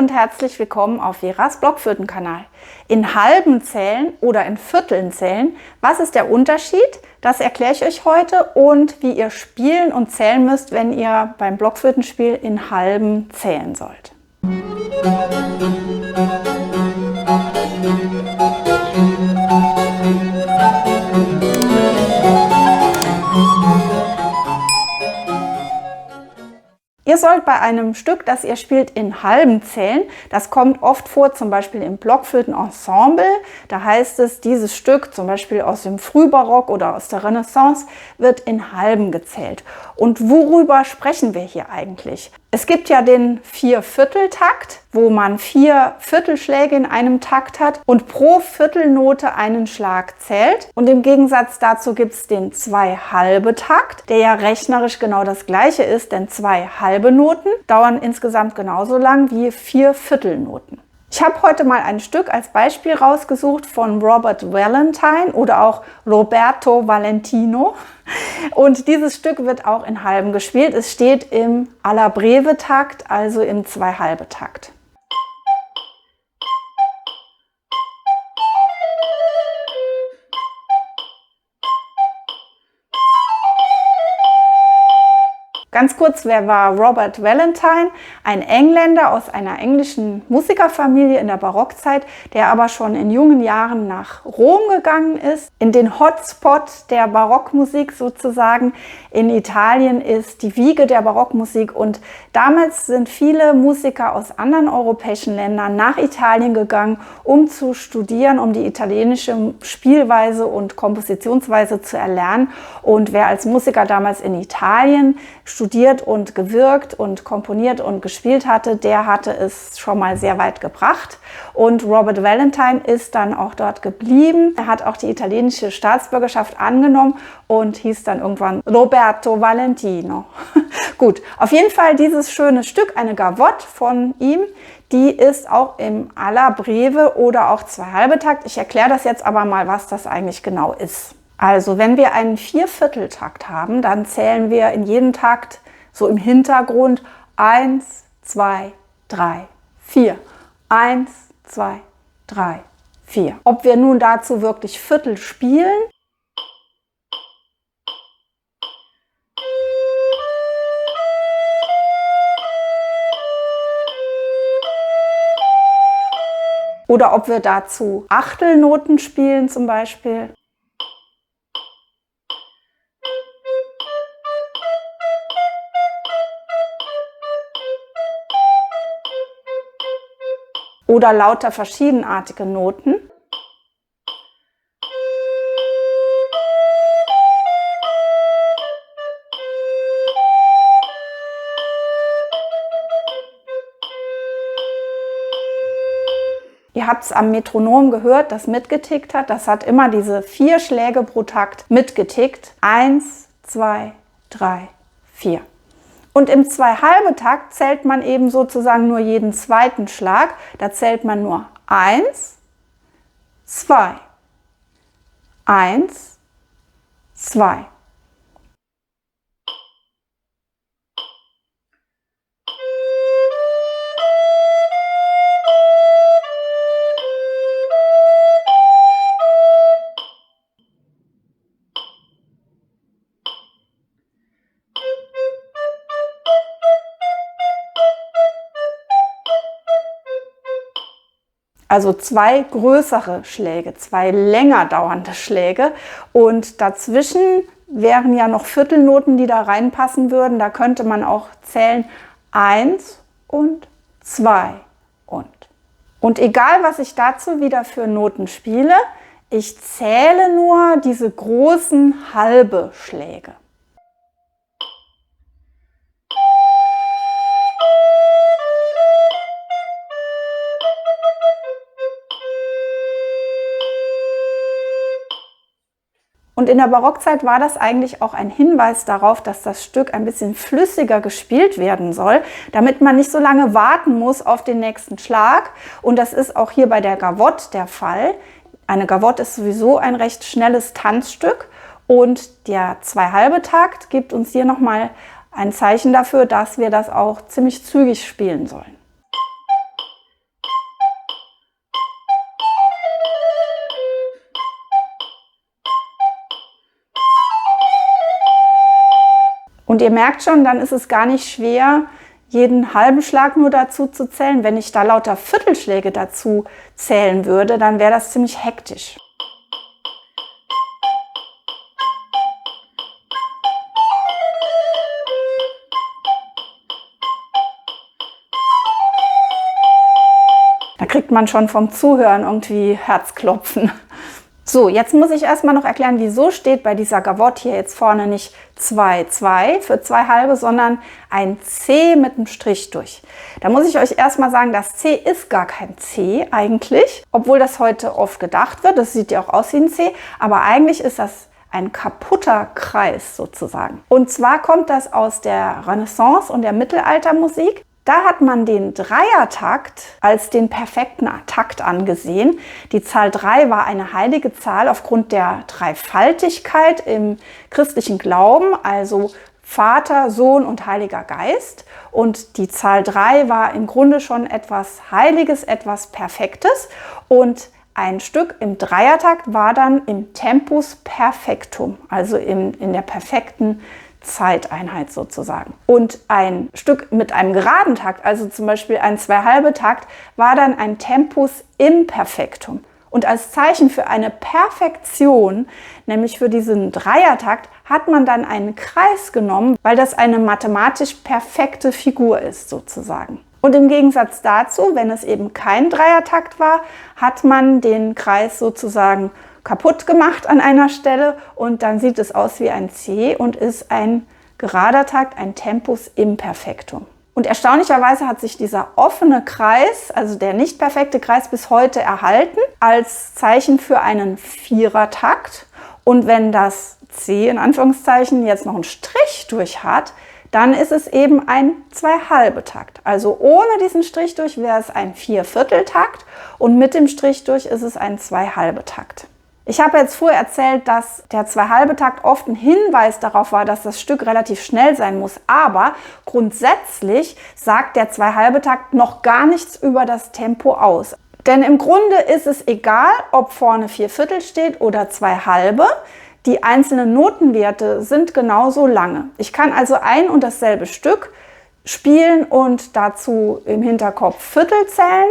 und herzlich willkommen auf Veras Blockflötenkanal. In halben Zählen oder in Vierteln zählen, was ist der Unterschied? Das erkläre ich euch heute und wie ihr spielen und zählen müsst, wenn ihr beim Blockflötenspiel in halben zählen sollt. Ihr sollt bei einem Stück, das ihr spielt, in halben zählen. Das kommt oft vor, zum Beispiel im Blockflötenensemble. Da heißt es, dieses Stück, zum Beispiel aus dem Frühbarock oder aus der Renaissance, wird in halben gezählt. Und worüber sprechen wir hier eigentlich? Es gibt ja den Viervierteltakt, wo man 4 Viertelschläge in einem Takt hat und pro Viertelnote einen Schlag zählt. Und im Gegensatz dazu gibt es den Zwei-Halbe-Takt, der ja rechnerisch genau das gleiche ist, denn 2 halbe Noten dauern insgesamt genauso lang wie 4 Viertelnoten. Ich habe heute mal ein Stück als Beispiel rausgesucht von Robert Valentine oder auch Roberto Valentino. Und dieses Stück wird auch in halben gespielt. Es steht im Alla Breve Takt, also im Zwei-Halbe-Takt. Ganz kurz, wer war Robert Valentine? Ein Engländer aus einer englischen Musikerfamilie in der Barockzeit, der aber schon in jungen Jahren nach Rom gegangen ist, in den Hotspot der Barockmusik sozusagen. In Italien ist die Wiege der Barockmusik und damals sind viele Musiker aus anderen europäischen Ländern nach Italien gegangen, um zu studieren, um die italienische Spielweise und Kompositionsweise zu erlernen. Und wer als Musiker damals in Italien studiert und gewirkt und komponiert und gespielt hatte, der hatte es schon mal sehr weit gebracht. Und Robert Valentine ist dann auch dort geblieben. Er hat auch die italienische Staatsbürgerschaft angenommen und hieß dann irgendwann Roberto Valentino. Gut, auf jeden Fall dieses schöne Stück, eine Gavotte von ihm, die ist auch im Alla Breve oder auch Zwei-Halbe-Takt. Ich erkläre das jetzt aber mal, was das eigentlich genau ist. Also wenn wir einen Viervierteltakt haben, dann zählen wir in jedem Takt so im Hintergrund 1, 2, 3, 4. 1, 2, 3, 4. Ob wir nun dazu wirklich Viertel spielen oder ob wir dazu Achtelnoten spielen zum Beispiel. Oder lauter verschiedenartige Noten. Ihr habt es am Metronom gehört, das mitgetickt hat. Das hat immer diese 4 Schläge pro Takt mitgetickt. 1, 2, 3, 4. Und im Zwei-Halbe-Takt zählt man eben sozusagen nur jeden zweiten Schlag. Da zählt man nur 1, 2, 1, 2. Also 2 größere Schläge, 2 länger dauernde Schläge und dazwischen wären ja noch Viertelnoten, die da reinpassen würden. Da könnte man auch zählen 1 und 2 und. Und egal, was ich dazu wieder für Noten spiele, ich zähle nur diese großen halbe Schläge. Und in der Barockzeit war das eigentlich auch ein Hinweis darauf, dass das Stück ein bisschen flüssiger gespielt werden soll, damit man nicht so lange warten muss auf den nächsten Schlag. Und das ist auch hier bei der Gavotte der Fall. Eine Gavotte ist sowieso ein recht schnelles Tanzstück und der Zwei-Halbe-Takt gibt uns hier nochmal ein Zeichen dafür, dass wir das auch ziemlich zügig spielen sollen. Und ihr merkt schon, dann ist es gar nicht schwer, jeden halben Schlag nur dazu zu zählen. Wenn ich da lauter Viertelschläge dazu zählen würde, dann wäre das ziemlich hektisch. Da kriegt man schon vom Zuhören irgendwie Herzklopfen. So, jetzt muss ich erstmal noch erklären, wieso steht bei dieser Gavotte hier jetzt vorne nicht 2-2 für 2 halbe, sondern ein C mit einem Strich durch. Da muss ich euch erstmal sagen, das C ist gar kein C eigentlich, obwohl das heute oft gedacht wird. Das sieht ja auch aus wie ein C, aber eigentlich ist das ein kaputter Kreis sozusagen. Und zwar kommt das aus der Renaissance und der Mittelaltermusik. Da hat man den Dreiertakt als den perfekten Takt angesehen. Die Zahl 3 war eine heilige Zahl aufgrund der Dreifaltigkeit im christlichen Glauben, also Vater, Sohn und Heiliger Geist. Und die Zahl 3 war im Grunde schon etwas Heiliges, etwas Perfektes. Und ein Stück im Dreiertakt war dann im Tempus Perfectum, also in der perfekten Zeiteinheit sozusagen. Und ein Stück mit einem geraden Takt, also zum Beispiel ein 2/2 Takt, war dann ein Tempus Imperfectum. Und als Zeichen für eine Perfektion, nämlich für diesen Dreiertakt, hat man dann einen Kreis genommen, weil das eine mathematisch perfekte Figur ist sozusagen. Und im Gegensatz dazu, wenn es eben kein Dreiertakt war, hat man den Kreis sozusagen kaputt gemacht an einer Stelle und dann sieht es aus wie ein C und ist ein gerader Takt, ein Tempus Imperfectum. Und erstaunlicherweise hat sich dieser offene Kreis, also der nicht perfekte Kreis, bis heute erhalten als Zeichen für einen Vierertakt. Und wenn das C in Anführungszeichen jetzt noch einen Strich durch hat, dann ist es eben ein 2/2 Takt. Also ohne diesen Strich durch wäre es ein 4/4 Takt und mit dem Strich durch ist es ein 2/2 Takt. Ich habe jetzt vorher erzählt, dass der 2/2 Takt oft ein Hinweis darauf war, dass das Stück relativ schnell sein muss. Aber grundsätzlich sagt der 2/2 Takt noch gar nichts über das Tempo aus. Denn im Grunde ist es egal, ob vorne 4/4 steht oder 2/2. Die einzelnen Notenwerte sind genauso lange. Ich kann also ein und dasselbe Stück spielen und dazu im Hinterkopf Viertel zählen.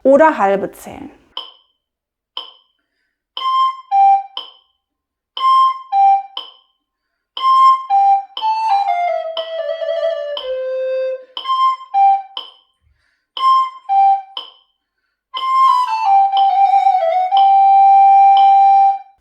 Oder halbe zählen.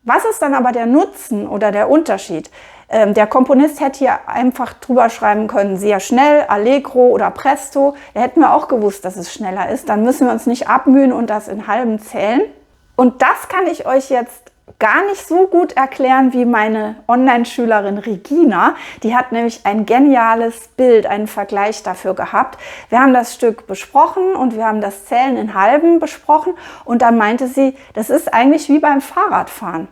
Was ist dann aber der Nutzen oder der Unterschied? Der Komponist hätte hier einfach drüber schreiben können, sehr schnell, Allegro oder Presto. Da hätten wir auch gewusst, dass es schneller ist. Dann müssen wir uns nicht abmühen und das in halben zählen. Und das kann ich euch jetzt gar nicht so gut erklären wie meine Online-Schülerin Regina. Die hat nämlich ein geniales Bild, einen Vergleich dafür gehabt. Wir haben das Stück besprochen und wir haben das Zählen in halben besprochen. Und dann meinte sie, das ist eigentlich wie beim Fahrradfahren.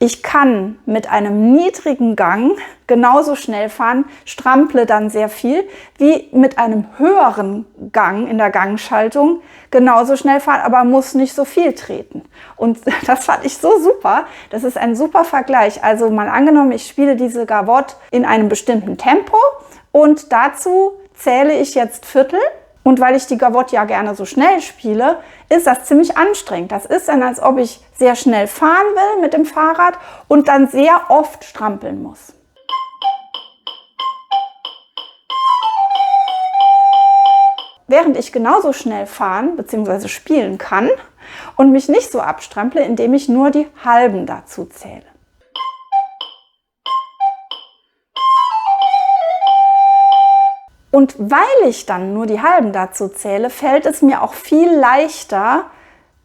Ich kann mit einem niedrigen Gang genauso schnell fahren, strample dann sehr viel, wie mit einem höheren Gang in der Gangschaltung genauso schnell fahren, aber muss nicht so viel treten. Und das fand ich so super. Das ist ein super Vergleich. Also mal angenommen, ich spiele diese Gavotte in einem bestimmten Tempo und dazu zähle ich jetzt Viertel. Und weil ich die Gavotte ja gerne so schnell spiele, ist das ziemlich anstrengend. Das ist dann, als ob ich sehr schnell fahren will mit dem Fahrrad und dann sehr oft strampeln muss. Während ich genauso schnell fahren bzw. spielen kann und mich nicht so abstrample, indem ich nur die halben dazu zähle. Und weil ich dann nur die halben dazu zähle, fällt es mir auch viel leichter,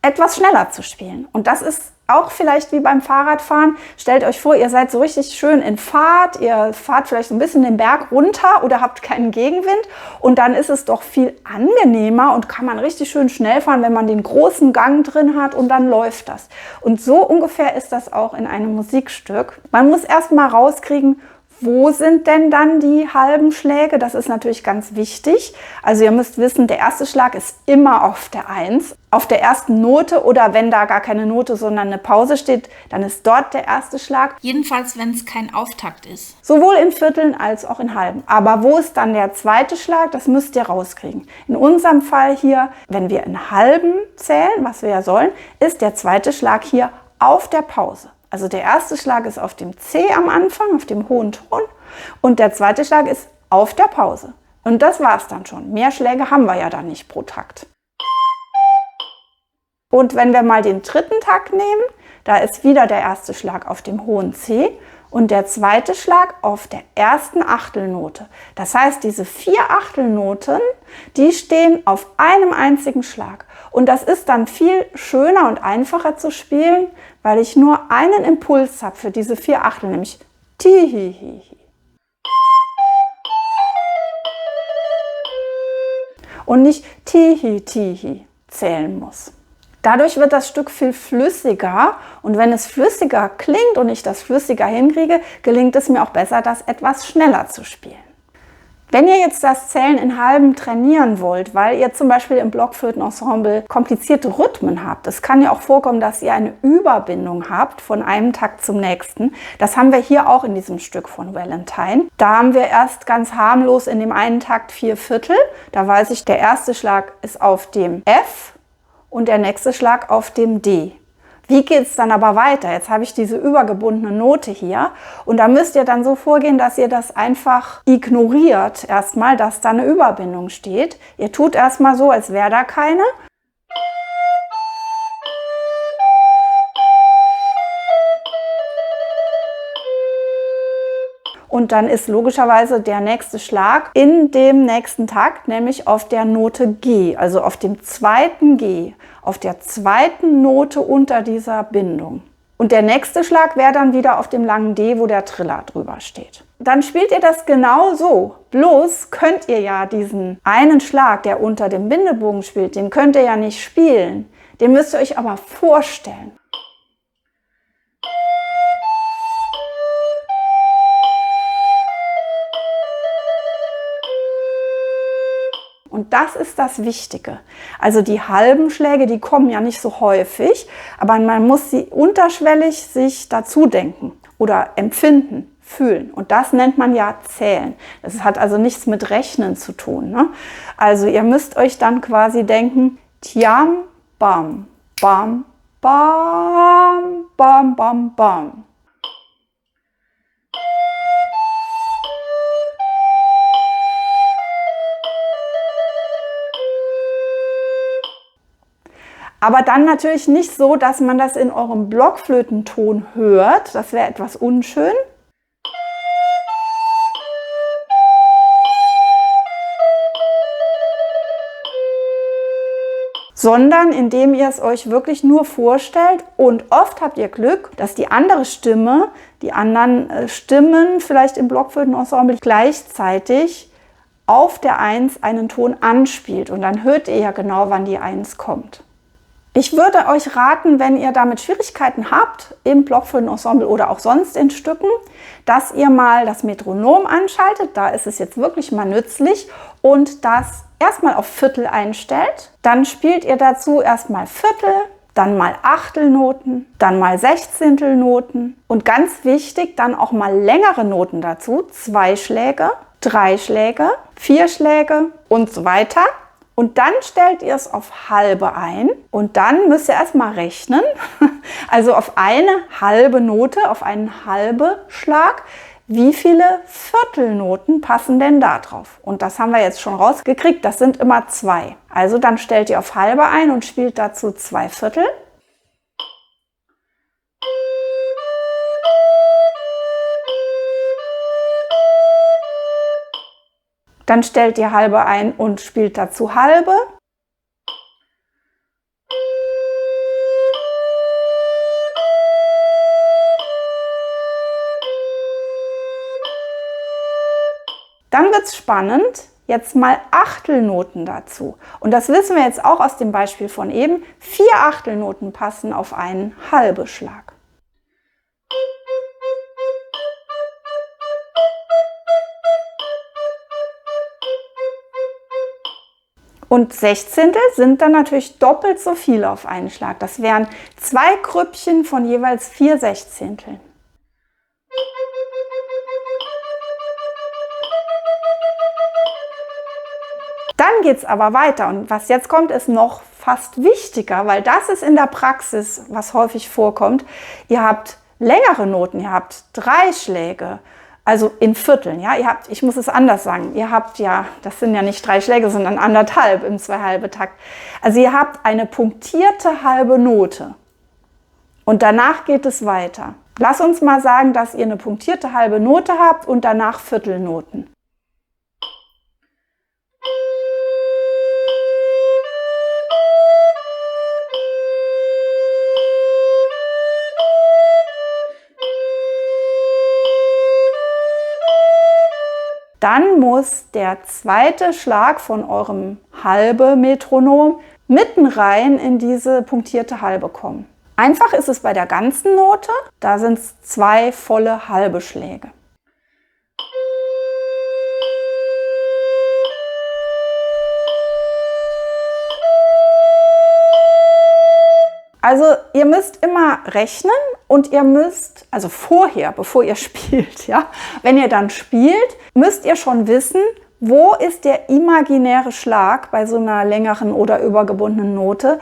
etwas schneller zu spielen. Und das ist auch vielleicht wie beim Fahrradfahren. Stellt euch vor, ihr seid so richtig schön in Fahrt, ihr fahrt vielleicht so ein bisschen den Berg runter oder habt keinen Gegenwind und dann ist es doch viel angenehmer und kann man richtig schön schnell fahren, wenn man den großen Gang drin hat und dann läuft das. Und so ungefähr ist das auch in einem Musikstück. Man muss erst mal rauskriegen, wo sind denn dann die halben Schläge? Das ist natürlich ganz wichtig. Also ihr müsst wissen, der erste Schlag ist immer auf der 1, auf der ersten Note oder wenn da gar keine Note, sondern eine Pause steht, dann ist dort der erste Schlag. Jedenfalls, wenn es kein Auftakt ist. Sowohl in Vierteln als auch in Halben. Aber wo ist dann der zweite Schlag? Das müsst ihr rauskriegen. In unserem Fall hier, wenn wir in Halben zählen, was wir ja sollen, ist der zweite Schlag hier auf der Pause. Also der erste Schlag ist auf dem C am Anfang, auf dem hohen Ton und der zweite Schlag ist auf der Pause. Und das war es dann schon. Mehr Schläge haben wir ja dann nicht pro Takt. Und wenn wir mal den dritten Takt nehmen, da ist wieder der erste Schlag auf dem hohen C und der zweite Schlag auf der ersten Achtelnote. Das heißt, diese 4 Achtelnoten, die stehen auf einem einzigen Schlag. Und das ist dann viel schöner und einfacher zu spielen, weil ich nur einen Impuls habe für diese 4 Achtel, nämlich Ti-hi-hi-hi. Und nicht Ti-hi-ti-hi zählen muss. Dadurch wird das Stück viel flüssiger und wenn es flüssiger klingt und ich das flüssiger hinkriege, gelingt es mir auch besser, das etwas schneller zu spielen. Wenn ihr jetzt das Zählen in Halben trainieren wollt, weil ihr zum Beispiel im Blockflötenensemble komplizierte Rhythmen habt, es kann ja auch vorkommen, dass ihr eine Überbindung habt von einem Takt zum nächsten. Das haben wir hier auch in diesem Stück von Valentine. Da haben wir erst ganz harmlos in dem einen Takt 4 Viertel. Da weiß ich, der erste Schlag ist auf dem F und der nächste Schlag auf dem D. Wie geht es dann aber weiter? Jetzt habe ich diese übergebundene Note hier und da müsst ihr dann so vorgehen, dass ihr das einfach ignoriert erstmal, dass da eine Überbindung steht. Ihr tut erstmal so, als wäre da keine. Und dann ist logischerweise der nächste Schlag in dem nächsten Takt, nämlich auf der Note G, also auf dem zweiten G, auf der zweiten Note unter dieser Bindung. Und der nächste Schlag wäre dann wieder auf dem langen D, wo der Triller drüber steht. Dann spielt ihr das genau so. Bloß könnt ihr ja diesen einen Schlag, der unter dem Bindebogen spielt, den könnt ihr ja nicht spielen. Den müsst ihr euch aber vorstellen. Und das ist das Wichtige. Also die halben Schläge, die kommen ja nicht so häufig, aber man muss sie unterschwellig sich dazu denken oder empfinden, fühlen. Und das nennt man ja Zählen. Das hat also nichts mit Rechnen zu tun, ne? Also ihr müsst euch dann quasi denken, Tiam, Bam, Bam, Bam, Bam, Bam, Bam. Aber dann natürlich nicht so, dass man das in eurem Blockflötenton hört. Das wäre etwas unschön. Sondern indem ihr es euch wirklich nur vorstellt und oft habt ihr Glück, dass die andere Stimme, die anderen Stimmen vielleicht im Blockflötenensemble gleichzeitig auf der 1 einen Ton anspielt und dann hört ihr ja genau, wann die 1 kommt. Ich würde euch raten, wenn ihr damit Schwierigkeiten habt im Blockflötenensemble oder auch sonst in Stücken, dass ihr mal das Metronom anschaltet, da ist es jetzt wirklich mal nützlich, und das erstmal auf Viertel einstellt. Dann spielt ihr dazu erstmal Viertel, dann mal Achtelnoten, dann mal Sechzehntelnoten und ganz wichtig, dann auch mal längere Noten dazu, 2 Schläge, 3 Schläge, 4 Schläge und so weiter. Und dann stellt ihr es auf halbe ein und dann müsst ihr erstmal rechnen, also auf eine halbe Note, auf einen halben Schlag, wie viele Viertelnoten passen denn da drauf? Und das haben wir jetzt schon rausgekriegt, das sind immer 2. Also dann stellt ihr auf halbe ein und spielt dazu 2 Viertel. Dann stellt ihr halbe ein und spielt dazu halbe. Dann wird es spannend. Jetzt mal Achtelnoten dazu. Und das wissen wir jetzt auch aus dem Beispiel von eben. 4 Achtelnoten passen auf einen Halbeschlag. Und Sechzehntel sind dann natürlich doppelt so viele auf einen Schlag. Das wären 2 Grüppchen von jeweils 4 Sechzehnteln. Dann geht es aber weiter und was jetzt kommt, ist noch fast wichtiger, weil das ist in der Praxis, was häufig vorkommt. Ihr habt längere Noten, ihr habt 3 Schläge, also in Vierteln. Ja? Ich muss es anders sagen, ihr habt ja, das sind ja nicht 3 Schläge, sondern 1,5 im 2/2-Takt. Also ihr habt eine punktierte halbe Note und danach geht es weiter. Lass uns mal sagen, dass ihr eine punktierte halbe Note habt und danach Viertelnoten. Dann muss der zweite Schlag von eurem Halbe-Metronom mitten rein in diese punktierte Halbe kommen. Einfach ist es bei der ganzen Note, da sind es 2 volle halbe Schläge. Also ihr müsst immer rechnen und ihr müsst, also vorher, bevor ihr spielt, ja, wenn ihr dann spielt, müsst ihr schon wissen, wo ist der imaginäre Schlag bei so einer längeren oder übergebundenen Note,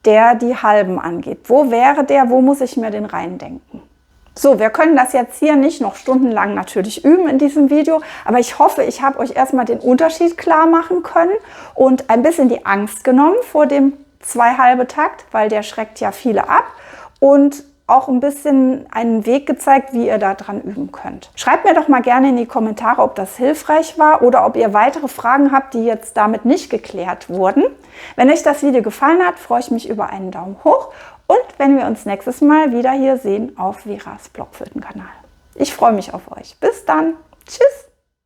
der die Halben angeht. Wo wäre der, wo muss ich mir den reindenken? So, wir können das jetzt hier nicht noch stundenlang natürlich üben in diesem Video, aber ich hoffe, ich habe euch erstmal den Unterschied klar machen können und ein bisschen die Angst genommen vor dem 2/2-Takt, weil der schreckt ja viele ab und auch ein bisschen einen Weg gezeigt, wie ihr da dran üben könnt. Schreibt mir doch mal gerne in die Kommentare, ob das hilfreich war oder ob ihr weitere Fragen habt, die jetzt damit nicht geklärt wurden. Wenn euch das Video gefallen hat, freue ich mich über einen Daumen hoch und wenn wir uns nächstes Mal wieder hier sehen auf Veras Blockflöten-Kanal. Ich freue mich auf euch. Bis dann. Tschüss.